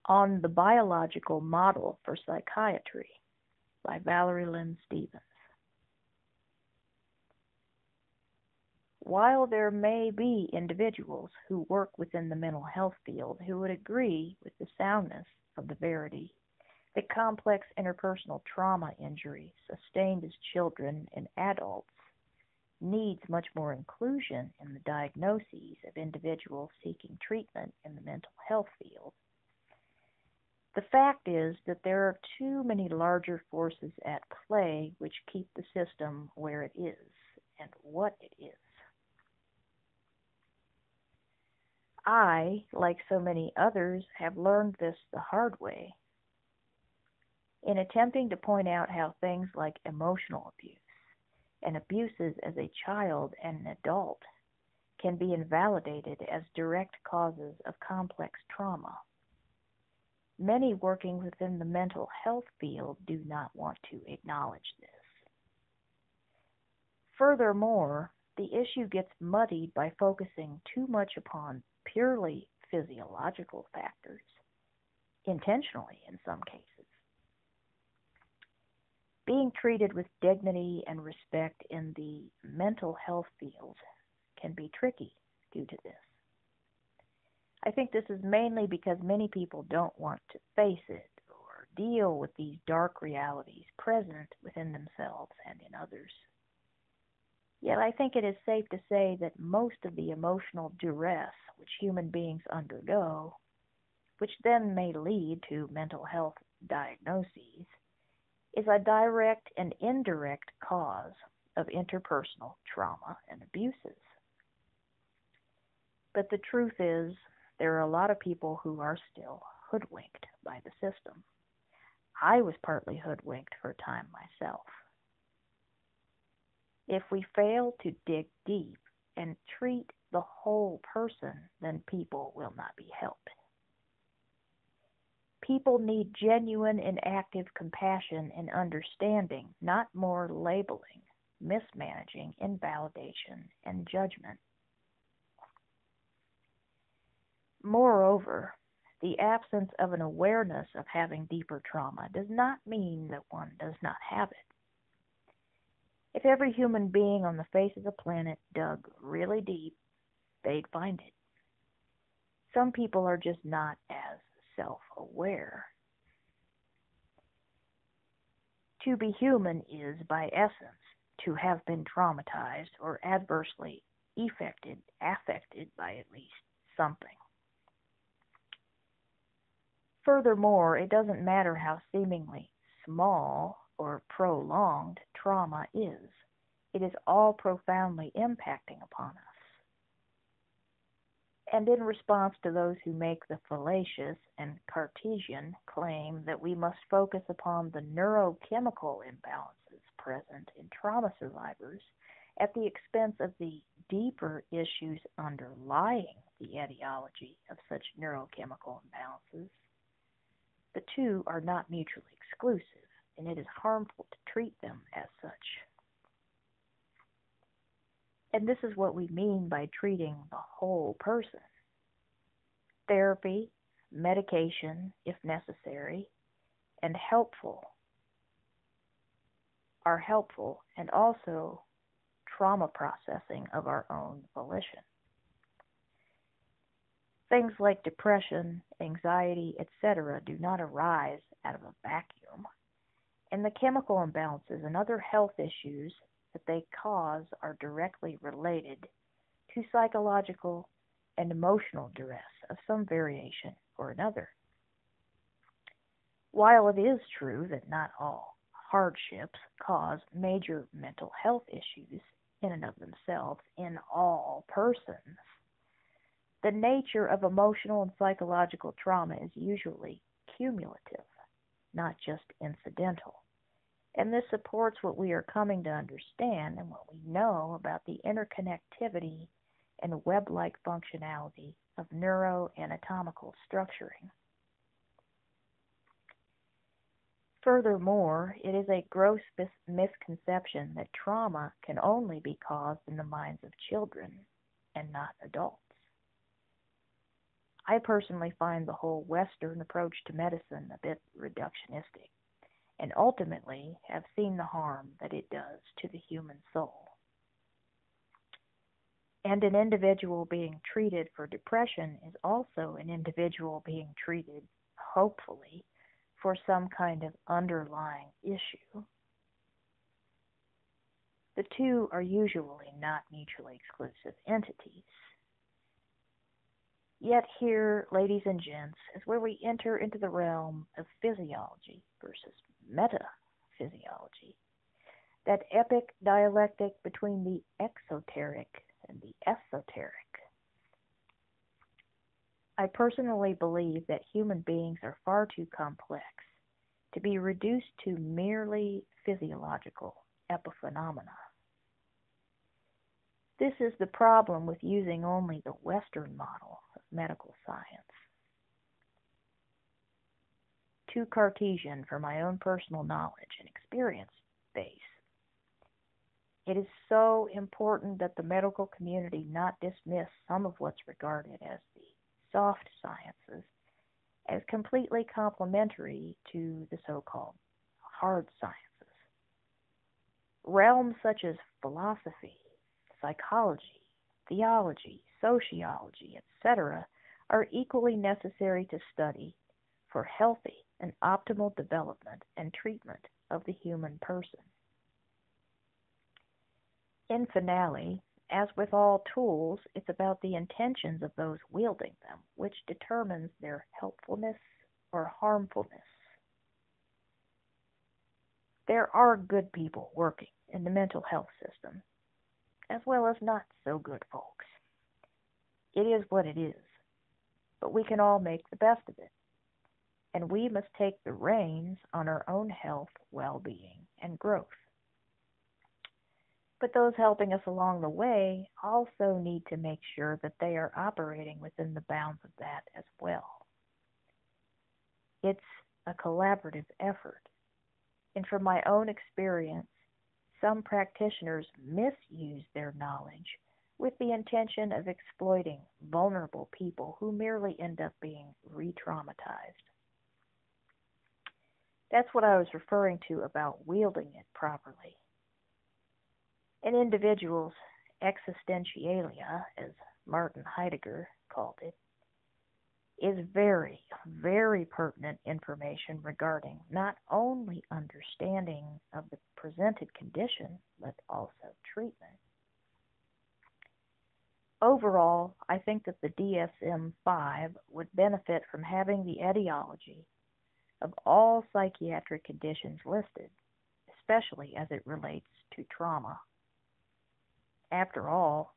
on the Biological Model for Psychiatry by Valerie Lynn. While there may be individuals who work within the mental health field who would agree with the soundness of the verity that complex interpersonal trauma injury sustained as children and adults needs much more inclusion in the diagnoses of individuals seeking treatment in the mental health field, the fact is that there are too many larger forces at play which keep the system where it is and what it is. I, like so many others, have learned this the hard way. In attempting to point out how things like emotional abuse and abuses as a child and an adult can be invalidated as direct causes of complex trauma, many working within the mental health field do not want to acknowledge this. Furthermore, the issue gets muddied by focusing too much upon purely physiological factors, intentionally in some cases. Being treated with dignity and respect in the mental health field can be tricky due to this. I think this is mainly because many people don't want to face it or deal with these dark realities present within themselves and in others. Yet I think it is safe to say that most of the emotional duress which human beings undergo, which then may lead to mental health diagnoses, is a direct and indirect cause of interpersonal trauma and abuses. But the truth is, there are a lot of people who are still hoodwinked by the system. I was partly hoodwinked for a time myself. If we fail to dig deep and treat the whole person, then people will not be helped. People need genuine and active compassion and understanding, not more labeling, mismanaging, invalidation, and judgment. Moreover, the absence of an awareness of having deeper trauma does not mean that one does not have it. If every human being on the face of the planet dug really deep, they'd find it. Some people are just not as self-aware. To be human is, by essence, to have been traumatized or adversely affected by at least something. Furthermore, it doesn't matter how seemingly small or prolonged trauma is. It is all profoundly impacting upon us. And in response to those who make the fallacious and Cartesian claim that we must focus upon the neurochemical imbalances present in trauma survivors at the expense of the deeper issues underlying the etiology of such neurochemical imbalances, the two are not mutually exclusive, and it is harmful to treat them as such. And this is what we mean by treating the whole person. Therapy, medication, if necessary, and are helpful, and also trauma processing of our own volition. Things like depression, anxiety, etc. do not arise out of a vacuum, and the chemical imbalances and other health issues that they cause are directly related to psychological and emotional duress of some variation or another. While it is true that not all hardships cause major mental health issues in and of themselves in all persons, the nature of emotional and psychological trauma is usually cumulative, not just incidental. And this supports what we are coming to understand and what we know about the interconnectivity and web-like functionality of neuroanatomical structuring. Furthermore, it is a gross misconception that trauma can only be caused in the minds of children and not adults. I personally find the whole Western approach to medicine a bit reductionistic, and ultimately have seen the harm that it does to the human soul. And an individual being treated for depression is also an individual being treated, hopefully, for some kind of underlying issue. The two are usually not mutually exclusive entities. Yet here, ladies and gents, is where we enter into the realm of physiology versus metaphysiology, that epic dialectic between the exoteric and the esoteric. I personally believe that human beings are far too complex to be reduced to merely physiological epiphenomena. This is the problem with using only the Western model of medical science. Too Cartesian for my own personal knowledge and experience base. It is so important that the medical community not dismiss some of what's regarded as the soft sciences as completely complementary to the so-called hard sciences. Realms such as philosophy, psychology, theology, sociology, etc. are equally necessary to study for healthy and optimal development and treatment of the human person. In finale, as with all tools, it's about the intentions of those wielding them, which determines their helpfulness or harmfulness. There are good people working in the mental health system, as well as not so good folks. It is what it is, but we can all make the best of it, and we must take the reins on our own health, well-being, and growth. But those helping us along the way also need to make sure that they are operating within the bounds of that as well. It's a collaborative effort, and from my own experience, some practitioners misuse their knowledge with the intention of exploiting vulnerable people who merely end up being re-traumatized. That's what I was referring to about wielding it properly. An individual's existentialia, as Martin Heidegger called it, is very, very pertinent information regarding not only understanding of the presented condition, but also treatment. Overall, I think that the DSM-5 would benefit from having the etiology of all psychiatric conditions listed, especially as it relates to trauma. After all,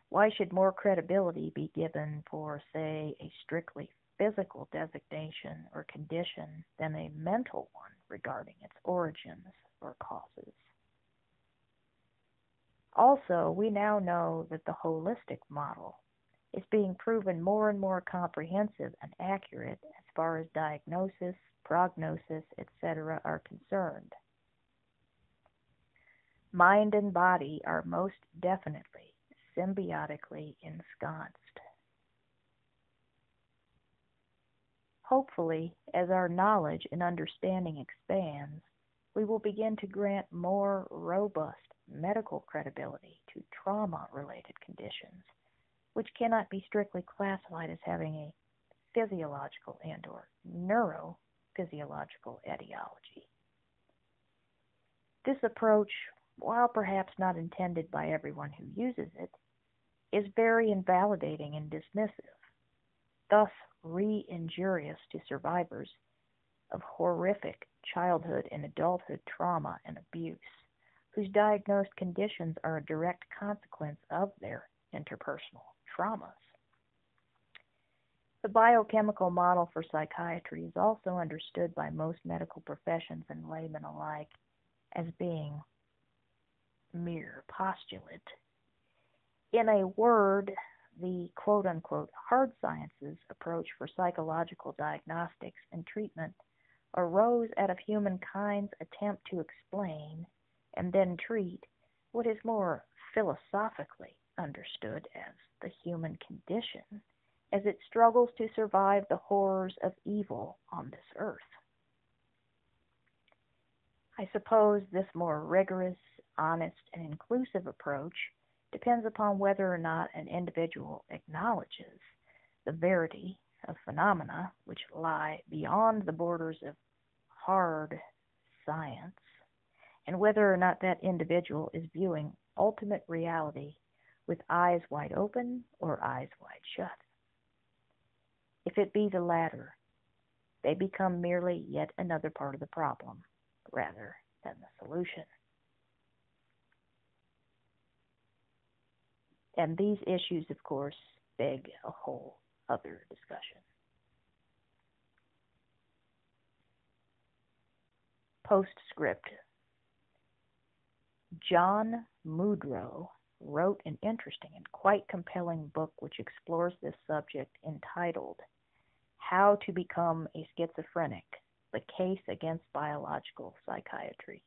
why should more credibility be given for, say, a strictly physical designation or condition than a mental one regarding its origins or causes? Also, we now know that the holistic model is being proven more and more comprehensive and accurate as far as diagnosis, prognosis, etc. are concerned. Mind and body are most definitely symbiotically ensconced. Hopefully, as our knowledge and understanding expands, we will begin to grant more robust medical credibility to trauma-related conditions, which cannot be strictly classified as having a physiological and/or neurophysiological etiology. This approach, while perhaps not intended by everyone who uses it, is very invalidating and dismissive, thus re-injurious to survivors of horrific childhood and adulthood trauma and abuse, whose diagnosed conditions are a direct consequence of their interpersonal traumas. The biochemical model for psychiatry is also understood by most medical professions and laymen alike as being mere postulate. In a word, the quote-unquote hard sciences approach for psychological diagnostics and treatment arose out of humankind's attempt to explain and then treat what is more philosophically understood as the human condition as it struggles to survive the horrors of evil on this earth. I suppose this more rigorous, honest, and inclusive approach depends upon whether or not an individual acknowledges the verity of phenomena which lie beyond the borders of hard science, and whether or not that individual is viewing ultimate reality with eyes wide open or eyes wide shut. If it be the latter, they become merely yet another part of the problem, rather than the solution. And these issues, of course, beg a whole other discussion. Postscript. John Muldrow wrote an interesting and quite compelling book which explores this subject, entitled How to Become a Schizophrenic, The Case Against Biological Psychiatry.